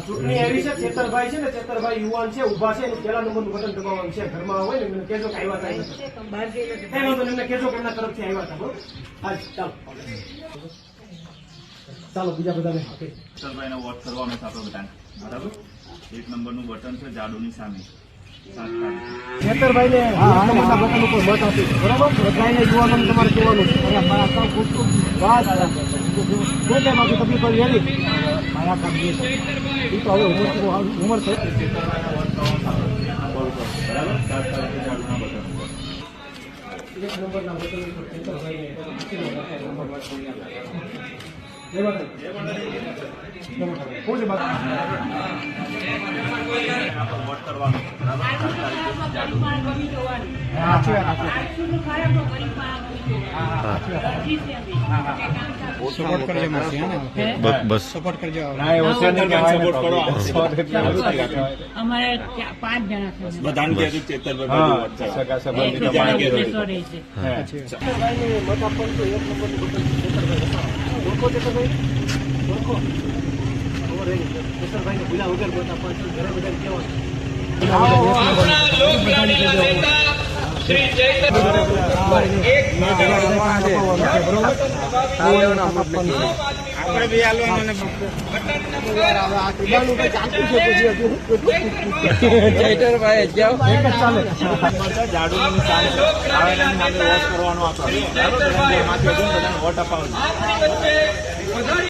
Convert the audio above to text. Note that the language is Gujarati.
ચૂંટણી આવી છે, ચેતરભાઈ છે ને, ચેતરભાઈ યુવાન છે, ઉભા છે, એનું પહેલા નંબરનું બટન દબાવવાનું છે. ઘરમાં હોય ને એમને કહેજો કે આવ્યા હતા. કઈ વાંધો નહીં, એમને કહેજો કે એમના તરફથી આવ્યા હતા. બરોબર, હા ચાલો ચાલો બીજા બધાને ચેતરભાઈને વોટ કરવાનો છે આપણો બધાને. બરાબર, 1 નંબરનું બટન છે જાડુની સામે. ચેતરભાઈને નંબરના બટન ઉપર મત આપી. બરોબર, બધાને યુવાનોને તમારે કહેવાનું છે. શું છે બાકી તકલીફ પડી એની મારા કામ એ તો હવે ઉંમર છે. બરાબર, 7 તારીખે જાડુના બટન ઉપર. 1 નંબરના બટન ઉપર ચેતરભાઈને કોણ છે બાકી વોટ કરવાનો. બરાબર, 7 તારીખે જાડુ. સપોર્ટ કરજો બસ સપોર્ટ કરજો. અમારે 5 જણા છે. બધાને કહેજો ચેતરભાઈ વોટ કરવાનો. ચેતરભાઈને મત આપવાનું તો 1 નંબરનું બટન ચેતરભાઈ ઓળખો. ચેતરભાઈ ઓળખો. ચેતરભાઈને ભૂલા વગર મત આપવાનું. ઘરે બધાને કહેવાનું. વોટ અપાવવાનો.